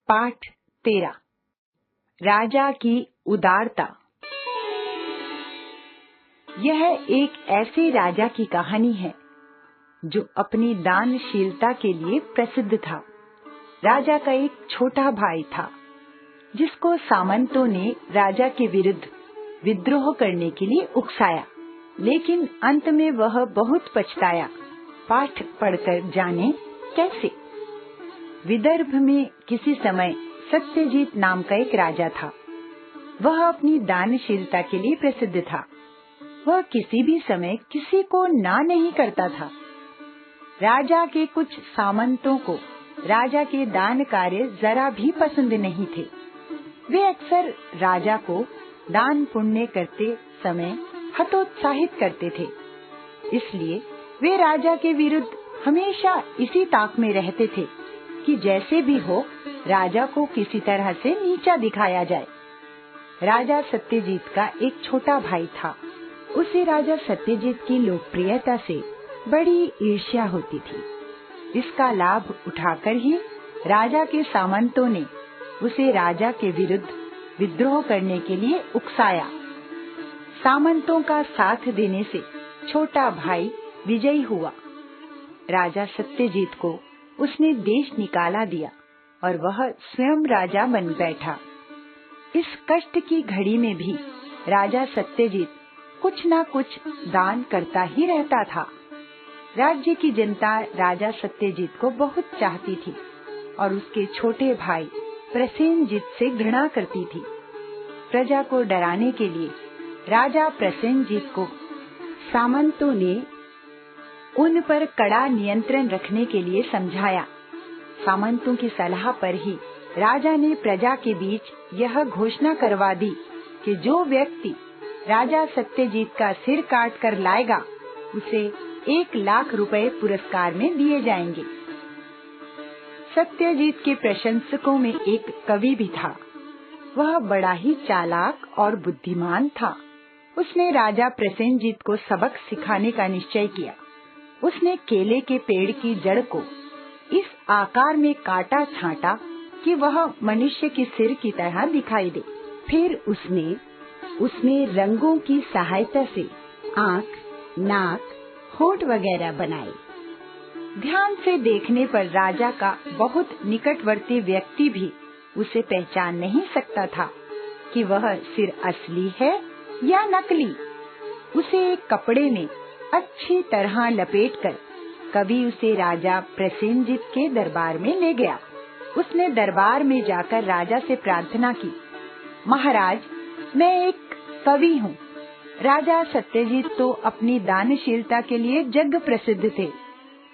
पाठ 13 राजा की उदारता। यह एक ऐसे राजा की कहानी है जो अपनी दानशीलता के लिए प्रसिद्ध था। राजा का एक छोटा भाई था जिसको सामंतों ने राजा के विरुद्ध विद्रोह करने के लिए उकसाया, लेकिन अंत में वह बहुत पछताया। पाठ पढ़कर जाने कैसे। विदर्भ में किसी समय सत्यजीत नाम का एक राजा था। वह अपनी दानशीलता के लिए प्रसिद्ध था। वह किसी भी समय किसी को ना नहीं करता था। राजा के कुछ सामंतों को राजा के दान कार्य जरा भी पसंद नहीं थे। वे अक्सर राजा को दान पुण्य करते समय हतोत्साहित करते थे। इसलिए वे राजा के विरुद्ध हमेशा इसी ताक में रहते थे कि जैसे भी हो राजा को किसी तरह से नीचा दिखाया जाए। राजा सत्यजीत का एक छोटा भाई था। उसे राजा सत्यजीत की लोकप्रियता से बड़ी ईर्ष्या होती थी। इसका लाभ उठाकर ही राजा के सामंतों ने उसे राजा के विरुद्ध विद्रोह करने के लिए उकसाया। सामंतों का साथ देने से छोटा भाई विजयी हुआ। राजा सत्यजीत को उसने देश निकाला दिया और वह स्वयं राजा बन बैठा। इस कष्ट की घड़ी में भी राजा सत्यजीत कुछ न कुछ दान करता ही रहता था। राज्य की जनता राजा सत्यजीत को बहुत चाहती थी और उसके छोटे भाई प्रसेनजीत से घृणा करती थी। प्रजा को डराने के लिए राजा प्रसेनजीत को सामंतों ने उन पर कड़ा नियंत्रण रखने के लिए समझाया। सामंतों की सलाह पर ही राजा ने प्रजा के बीच यह घोषणा करवा दी कि जो व्यक्ति राजा सत्यजीत का सिर काट कर लाएगा उसे 1 लाख रुपए पुरस्कार में दिए जाएंगे। सत्यजीत के प्रशंसकों में एक कवि भी था। वह बड़ा ही चालाक और बुद्धिमान था। उसने राजा प्रसेनजीत को सबक सिखाने का निश्चय किया। उसने केले के पेड़ की जड़ को इस आकार में काटा छांटा कि वह मनुष्य के सिर की तरह दिखाई दे। फिर उसने रंगों की सहायता से आँख, नाक, होंठ वगैरह बनाए। ध्यान से देखने पर राजा का बहुत निकटवर्ती व्यक्ति भी उसे पहचान नहीं सकता था कि वह सिर असली है या नकली। उसे एक कपड़े में अच्छी तरह लपेटकर कवि उसे राजा प्रसेनजीत के दरबार में ले गया। उसने दरबार में जाकर राजा से प्रार्थना की, महाराज, मैं एक कवि हूँ। राजा सत्यजीत तो अपनी दानशीलता के लिए जग प्रसिद्ध थे।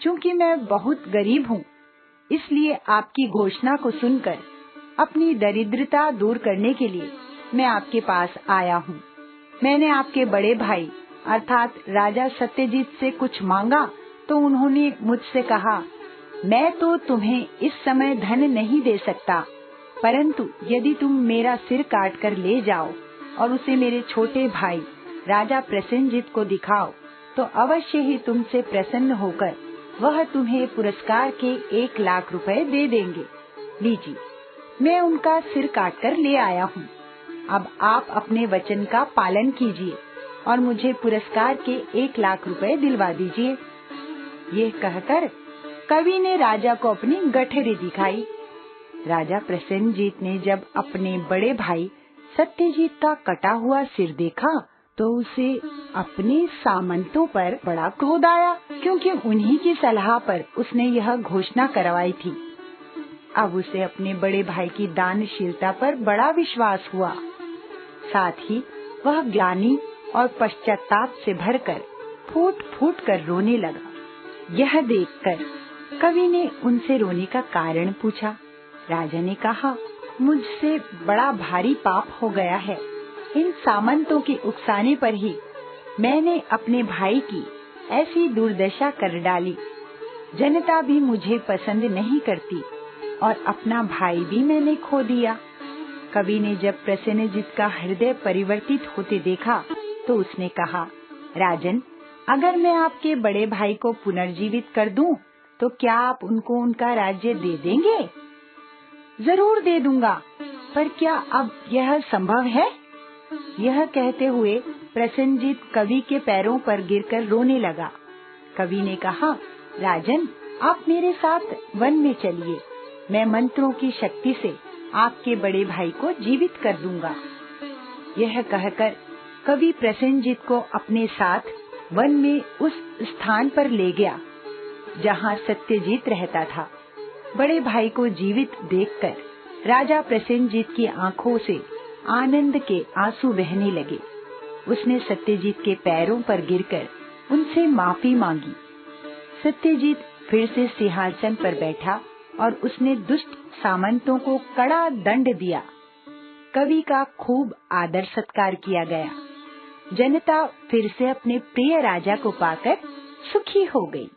चूँकि मैं बहुत गरीब हूँ, इसलिए आपकी घोषणा को सुनकर अपनी दरिद्रता दूर करने के लिए मैं आपके पास आया हूँ। मैंने आपके बड़े भाई अर्थात राजा सत्यजीत से कुछ मांगा तो उन्होंने मुझसे कहा, मैं तो तुम्हें इस समय धन नहीं दे सकता, परंतु यदि तुम मेरा सिर काट कर ले जाओ और उसे मेरे छोटे भाई राजा प्रसेनजीत को दिखाओ तो अवश्य ही तुमसे प्रसन्न होकर वह तुम्हें पुरस्कार के 1 लाख रुपए दे देंगे। लीजिए, मैं उनका सिर काट कर ले आया हूँ। अब आप अपने वचन का पालन कीजिए और मुझे पुरस्कार के 1 लाख रुपए दिलवा दीजिए। ये कहकर कवि ने राजा को अपनी गठरी दिखाई। राजा प्रसेनजीत ने जब अपने बड़े भाई सत्यजीत का कटा हुआ सिर देखा तो उसे अपने सामंतों पर बड़ा क्रोध आया, क्योंकि उन्हीं की सलाह पर उसने यह घोषणा करवाई थी। अब उसे अपने बड़े भाई की दानशीलता पर बड़ा विश्वास हुआ। साथ ही वह ग्लानि और पश्चाताप से भरकर फूट फूट कर रोने लगा। यह देखकर कवि ने उनसे रोने का कारण पूछा। राजा ने कहा, मुझसे बड़ा भारी पाप हो गया है। इन सामंतों की उकसाने पर ही मैंने अपने भाई की ऐसी दुर्दशा कर डाली। जनता भी मुझे पसंद नहीं करती और अपना भाई भी मैंने खो दिया। कवि ने जब प्रसेनजीत का हृदय परिवर्तित होते देखा तो उसने कहा, राजन, अगर मैं आपके बड़े भाई को पुनर्जीवित कर दूं, तो क्या आप उनको उनका राज्य दे देंगे? जरूर दे दूंगा, पर क्या अब यह संभव है? यह कहते हुए प्रसेनजीत कवि के पैरों पर गिरकर रोने लगा। कवि ने कहा, राजन, आप मेरे साथ वन में चलिए। मैं मंत्रों की शक्ति से आपके बड़े भाई को जीवित कर दूंगा। यह कहकर कवि प्रसेनजीत को अपने साथ वन में उस स्थान पर ले गया जहाँ सत्यजीत रहता था। बड़े भाई को जीवित देखकर राजा प्रसेनजीत की आंखों से आनंद के आंसू बहने लगे। उसने सत्यजीत के पैरों पर गिरकर उनसे माफी मांगी। सत्यजीत फिर से सिंहासन पर बैठा और उसने दुष्ट सामंतों को कड़ा दंड दिया। कवि का खूब आदर सत्कार किया गया। जनता फिर से अपने प्रिय राजा को पाकर सुखी हो गई।